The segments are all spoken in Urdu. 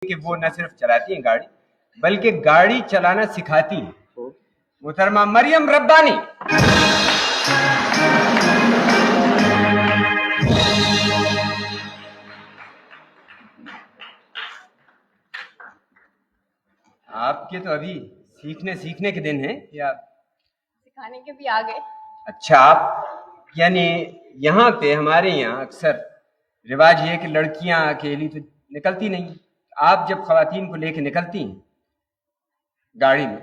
کہ وہ نہ صرف چلاتی ہیں گاڑی بلکہ گاڑی چلانا سکھاتی ہیں. محترمہ مریم ربانی. آپ کے تو ابھی سیکھنے کے دن ہیں یا سکھانے کے بھی آگے. اچھا، آپ یعنی یہاں پہ ہمارے یہاں اکثر رواج یہ ہے کہ لڑکیاں اکیلی تو نکلتی نہیں. آپ جب خواتین کو لے کے نکلتی ہیں گاڑی میں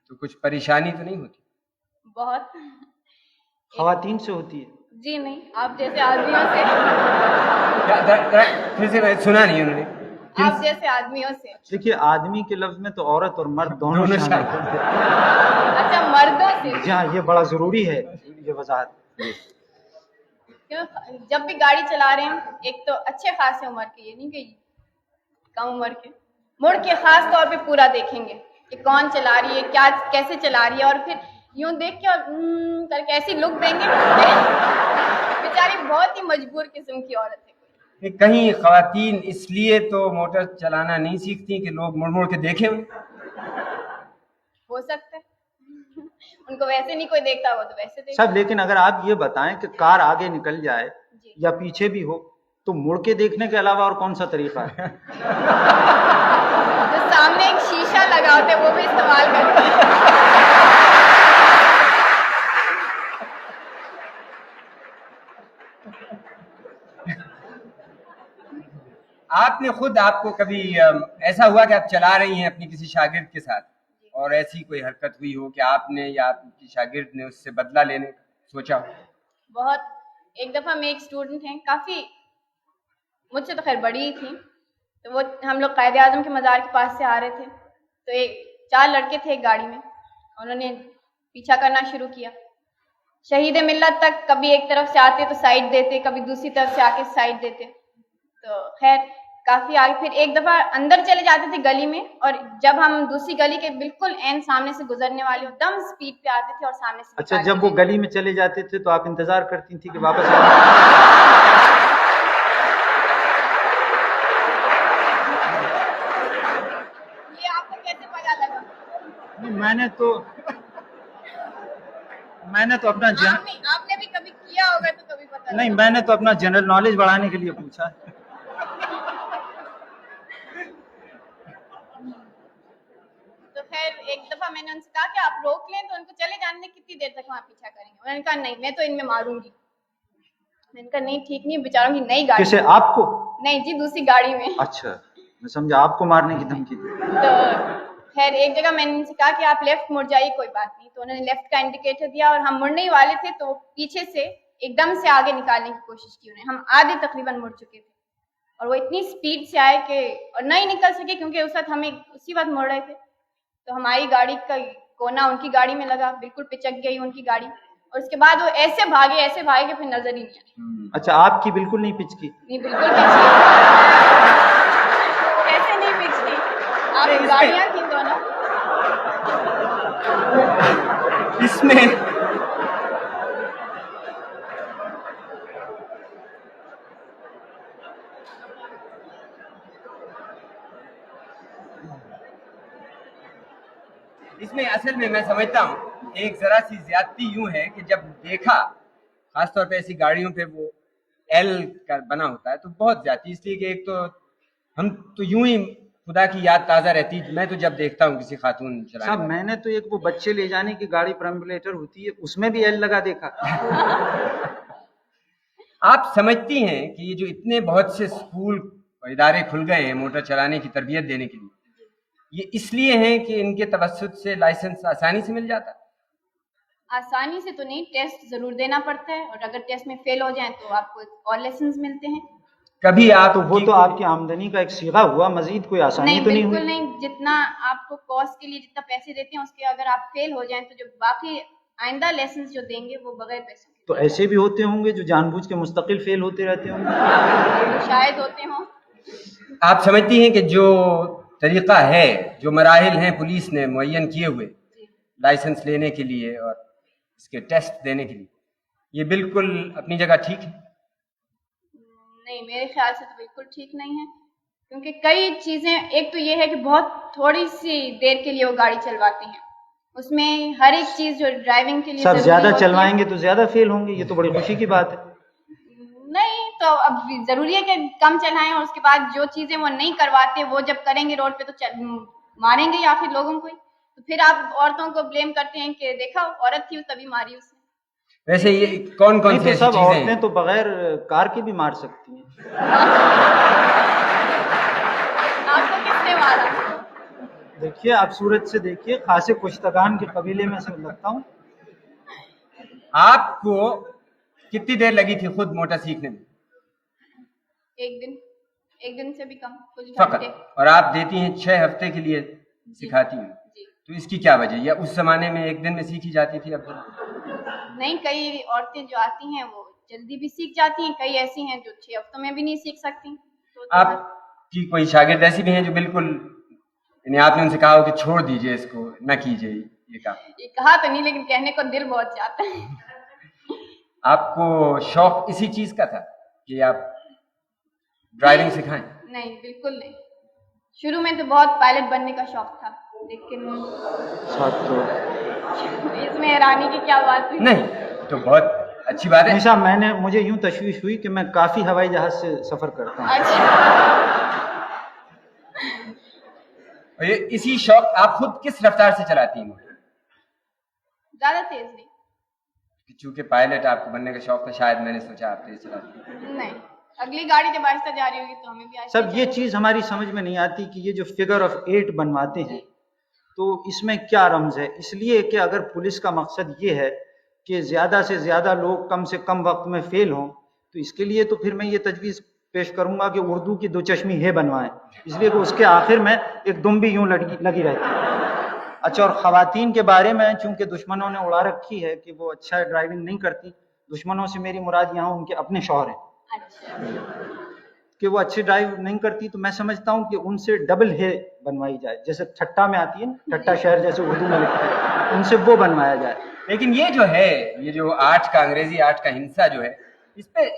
تو کچھ پریشانی تو نہیں ہوتی؟ بہت. خواتین سے ہوتی ہے؟ جی نہیں، آپ جیسے آدمیوں سے. پھر سے سنا نہیں انہوں نے. آپ جیسے آدمیوں سے. دیکھیے، آدمی کے لفظ میں تو عورت اور مرد دونوں شامل ہوتے ہیں. اچھا، مردوں سے. جی ہاں، یہ بڑا ضروری ہے یہ وضاحت. جب بھی گاڑی چلا رہے ہیں ایک تو اچھے خاصے عمر کے، یہ نہیں کہ کم عمر کے، مڑ کے خاص طور پہ پورا دیکھیں گے کہ کون چلا رہی ہے، کیا کیسے چلا رہی ہے، اور پھر یوں دیکھ کے اور کر کے ایسی لک دیں گے. بیچاری بہت ہی مجبور قسم کی عورت ہے. کہیں خواتین اس لیے تو موٹر چلانا نہیں سیکھتی کہ لوگ مڑ کے دیکھیں. ہو سکتا ہے ان کو ویسے نہیں کوئی دیکھتا، وہ تو ویسے دیکھتا. سب لیکن اگر آپ یہ بتائیں کہ کار آگے نکل جائے جی. یا پیچھے بھی ہو تو مڑ کے دیکھنے کے علاوہ اور کون سا طریقہ ہے؟ جو سامنے ایک شیشہ لگا ہوتا ہے وہ بھی استعمال کرتے ہیں. آپ کو کبھی ایسا ہوا کہ آپ چلا رہی ہیں اپنی کسی شاگرد کے ساتھ اور ایسی کوئی حرکت ہوئی ہو کہ آپ نے یا آپ کی شاگرد نے اس سے بدلہ لینے سوچا ہو؟ بہت. ایک دفعہ میں ایک اسٹوڈنٹ ہیں، کافی مجھ سے تو خیر بڑی ہی تھی، تو وہ ہم لوگ قائد اعظم کے مزار کے پاس سے آ رہے تھے، تو 4 لڑکے تھے ایک گاڑی میں، انہوں نے پیچھا کرنا شروع کیا. شہید ملت تک کبھی ایک طرف سے آتے تو سائڈ دیتے، کبھی دوسری طرف سے آ کے سائڈ دیتے، تو خیر کافی آگے. پھر ایک دفعہ اندر چلے جاتے تھے گلی میں، اور جب ہم دوسری گلی کے بالکل عین سامنے سے گزرنے والے دم سپیڈ پہ آتے تھے اور سامنے سے. اچھا، جب وہ گلی میں چلے جاتے تھے تو آپ انتظار کرتی تھی کہ واپس آئیں؟ یہ آپ کو کیسے پتا لگا؟ نہیں، میں نے تو اپنا آپ نے بھی کبھی کیا ہوگا تو کبھی پتا نہیں، میں نے تو اپنا جنرل نالج بڑھانے کے لیے پوچھا. تو خیر ایک دفعہ میں نے ان سے کہا کہ آپ روک لیں، تو ان کو چلے جانے دیں، کتنی دیر تک وہاں پیچھا کریں گے. انہوں نے کہا نہیں، میں تو ان میں ماروں گی. میں نے کہا نہیں ٹھیک نہیں، بیچاروں کی نئی گاڑی. کیسے، آپ کو؟ نہیں جی، دوسری گاڑی میں. اچھا، میں سمجھا آپ کو مارنے کی دھمکی دی. تو خیر ایک جگہ میں نے ان سے کہا کہ آپ لیفٹ مڑ جائیے، کوئی بات نہیں. تو انہوں نے لیفٹ کا انڈیکیٹر دیا اور ہم مڑنے ہی والے تھے تو پیچھے سے ایک دم سے آگے نکالنے کی کوشش کی انہیں. ہم آدھے تقریباً مڑ چکے تھے اور وہ اتنی سپیڈ سے آئے کہ اور نہیں نکل سکے، کیونکہ اس وقت ہمیں اسی وقت مڑ رہے تھے. تو ہماری گاڑی کا کونا ان کی گاڑی میں لگا، بالکل پچک گئی ان کی گاڑی، اور اس کے بعد وہ ایسے بھاگے کہ پھر نظر ہی نہیں آئی. اچھا، آپ کی بالکل نہیں پچکی؟ نہیں، بالکل ایسے نہیں پچکی. آپ گاڑیاں تھیں دونوں. اس میں اصل میں میں سمجھتا ہوں ایک ذرا سی زیادتی یوں ہے کہ جب دیکھا، خاص طور پہ ایسی گاڑیوں پہ وہ ایل کا بنا ہوتا ہے تو بہت زیادتی، اس لیے کہ ایک تو ہم تو یوں ہی خدا کی یاد تازہ رہتی. میں تو جب دیکھتا ہوں کسی خاتون چلانے صاحب، میں نے تو ایک وہ بچے لے جانے کی گاڑی پرمبلیٹر ہوتی ہے، اس میں بھی ایل لگا دیکھا. آپ سمجھتی ہیں کہ یہ جو اتنے بہت سے اسکول اور ادارے کھل گئے ہیں موٹر چلانے کی تربیت دینے کے لیے، یہ اس لیے ہیں کہ ان کے توسط سے لائسنس آسانی سے مل جاتا ہے؟ آسانی سے تو نہیں، ٹیسٹ ضرور دینا پڑتا ہے، اور اگر ٹیسٹ میں فیل ہو جائیں تو آپ کو اور لیسنس ملتے ہیں. کبھی آپ تو وہ تو آپ کی آمدنی کا ایک صیغہ ہوا، مزید کوئی آسانی تو نہیں ہوئی؟ بالکل نہیں. جتنا آپ کو کورس کے لیے جتنا پیسے دیتے ہیں اس کے اگر آپ فیل ہو جائیں تو جو باقی آئندہ لیسنس جو دیں گے وہ بغیر پیسوں کے. تو ایسے بھی ہوتے ہوں گے جو جان بوجھ کے مستقل فیل ہوتے رہتے ہوں گے؟ شاید ہوتے ہوں. آپ سمجھتی ہیں کہ جو طریقہ ہے، جو مراحل ہیں پولیس نے معین کیے ہوئے لائسنس لینے کے لیے اور اس کے ٹیسٹ دینے کے لیے، یہ بالکل اپنی جگہ ٹھیک ہے؟ نہیں، میرے خیال سے تو بالکل ٹھیک نہیں ہے. کیونکہ کئی چیزیں، ایک تو یہ ہے کہ بہت تھوڑی سی دیر کے لیے وہ گاڑی چلواتے ہیں، اس میں ہر ایک چیز جو ڈرائیونگ کے لیے سب ضروری زیادہ ہوتی ہے- چلوائیں گے تو زیادہ فیل ہوں گے، یہ تو بڑی خوشی کی بات ہے. نہیں تو اب ضروری ہے کہ کم چلائیں، اور اس کے بعد جو چیزیں وہ نہیں کرواتے وہ جب کریں گے روڈ پہ تو ماریں گے یا پھر لوگوں کو ہی، تو پھر آپ عورتوں کو بلیم کرتے ہیں کہ دیکھا عورت تھی تبھی ماری اس نے. ویسے یہ کون کون نہیں سی تو ایسی سب چیزیں عورتیں ہیں؟ تو بغیر کار کے بھی مار سکتی ہیں. آپ کو کس نے مارا؟ دیکھیے آپ صورت سے دیکھیے، خاصے کشتگان کے قبیلے میں سے لگتا ہوں. آپ کو کتنی دیر لگی تھی خود موٹر سیکھنے میں؟ ایک دن سے بھی کم، کچھ فقط؟ گھنٹے. اور آپ دیتی ہیں 6 ہفتے کے لیے سکھاتی ہیں، جی تو اس کی کیا وجہ؟ یا اس زمانے میں ایک دن میں سیکھی جاتی تھی؟ اب نہیں، کئی عورتیں جو آتی ہیں وہ جلدی بھی سیکھ جاتی ہیں، کئی ایسی ہیں جو 6 ہفتوں میں بھی نہیں سیکھ سکتی. تو آپ کی کوئی شاگرد ایسی بھی ہیں جو بالکل، یعنی آپ نے ان سے کہا ہو کہ چھوڑ دیجئے اس کو، نہ کیجئے یہ کام؟ یہ کہا تو نہیں، لیکن کہنے کو دل بہت چاہتا ہے. آپ کو شوق اسی چیز کا تھا کہ آپ ڈرائیونگ سکھائیں؟ نہیں بالکل نہیں. شروع میں تو بہت پائلٹ بننے کا شوق تھا، لیکن اس میں حیرانی کی کیا بات ہوئی؟ نہیں تو بہت اچھی بات ہے. نہیں صاحب، مجھے یوں تشویش ہوئی کہ میں کافی ہوائی جہاز سے سفر کرتا ہوں. اچھا، اور یہ اسی شوق آپ خود کس رفتار سے چلاتی ہیں؟ زیادہ تیز نہیں. چونکہ پائلٹ آپ کو بننے کا شوق تھا، شاید میں نے سوچا آپ تیز چلاتی ہیں. نہیں، اگلی گاڑی جب آہستہ جا رہی ہوگی تو ہمیں بھی آہستہ. سب یہ چیز ہماری سمجھ میں نہیں آتی کہ یہ جو فگر آف 8 بنواتے ہیں تو اس میں کیا رمز ہے. اس لیے کہ اگر پولیس کا مقصد یہ ہے کہ زیادہ سے زیادہ لوگ کم سے کم وقت میں فیل ہوں، تو اس کے لیے تو پھر میں یہ تجویز پیش کروں گا کہ اردو کی 2 چشمی ہے بنوائیں، اس لیے کہ اس کے آخر میں ایک دم بھی یوں لگی رہتی ہے. اچھا، اور خواتین کے بارے میں چونکہ دشمنوں نے اڑا رکھی ہے کہ وہ اچھا ڈرائیونگ نہیں کرتی، دشمنوں سے میری مراد یہاں ان کے اپنے شوہر ہیں اچھا، کہ وہ اچھی ڈرائیو نہیں کرتی، تو میں سمجھتا ہوں کہ ان سے ڈبل ہے بنوائی جائے، جیسے ٹھٹا میں آتی ہے نا، ٹھٹا شہر جیسے اردو میں لکھتے ہیں، ان سے وہ بنوایا جائے. لیکن یہ جو ہے، یہ جو آرٹ کا، انگریزی آرٹ کا ہنسا جو ہے، اس پہ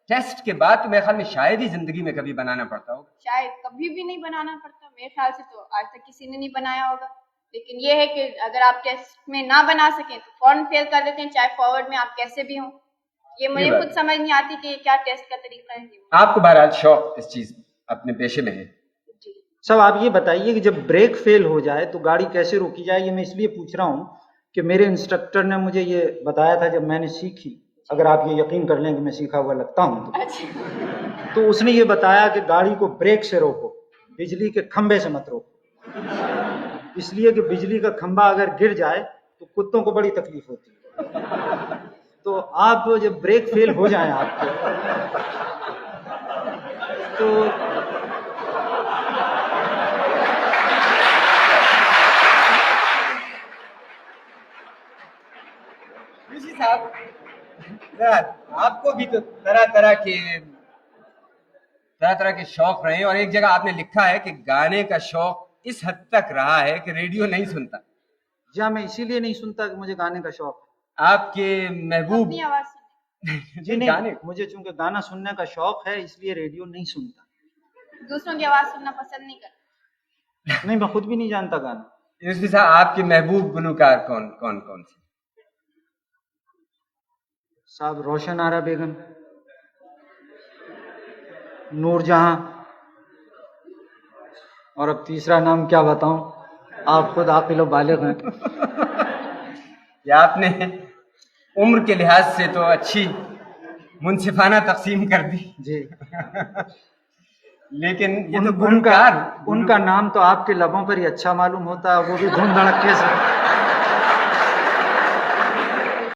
ٹیسٹ کے بعد تو میرے خیال میں شاید ہی زندگی میں کبھی بنانا پڑتا ہوگا. شاید کبھی بھی نہیں بنانا پڑتا، میرے خیال سے تو آج تک کسی نے نہیں بنایا ہوگا. لیکن یہ ہے کہ اگر آپ ٹیسٹ میں نہ بنا سکیں تو فوراً فیل کر دیتے ہیں، چاہے فارورڈ میں آپ کیسے بھی ہوں. یہ مجھے خود سمجھ نہیں آتی کہ یہ کیا ٹیسٹ کا طریقہ ہے. آپ کو بہرحال شوق اس چیز اپنے پیشے میں ہے. جی، سب آپ یہ بتائیے کہ جب بریک فیل ہو جائے تو گاڑی کیسے روکی جائے. یہ میں اس لیے پوچھ رہا ہوں کہ میرے انسٹرکٹر نے مجھے یہ بتایا تھا جب میں نے سیکھی، اگر آپ یہ یقین کر لیں کہ میں سیکھا ہوا لگتا ہوں تو اس نے یہ بتایا کہ گاڑی کو بریک سے روکو، بجلی کے کھمبے سے مت روکو، اس لیے کہ بجلی کا کھمبا اگر گر جائے تو کتوں کو بڑی تکلیف ہوتی ہے. تو آپ جب بریک فیل ہو جائیں آپ کو تو یوسف صاحب، آپ کو بھی تو طرح طرح کے شوق رہے ہیں، اور ایک جگہ آپ نے لکھا ہے کہ گانے کا شوق اس حد تک رہا ہے کہ ریڈیو نہیں سنتا. جہاں میں اسی لیے نہیں سنتا کہ مجھے گانے کا شوق ہے. آپ کے محبوب اپنی آواز سنیں. جی گانے نہیں، مجھے چونکہ گانا سننے کا شوق ہے اس لیے ریڈیو نہیں سنتا. دوسروں کی آواز سننا پسند نہیں کرتا. نہیں، میں خود بھی نہیں جانتا گانا. یوسف صاحب، آپ کے محبوب گلوکار کون سے؟ صاحب روشن آرا بیگم، نور جہاں، اور اب تیسرا نام کیا بتاؤں، آپ خود عاقل و بالغ ہیں. یا آپ نے عمر کے لحاظ سے تو اچھی منصفانہ تقسیم کر دی. جی، لیکن یہ تو گلوکار، ان کا نام تو آپ کے لبوں پر ہی اچھا معلوم ہوتا ہے، وہ بھی دھوم دھڑکے سے.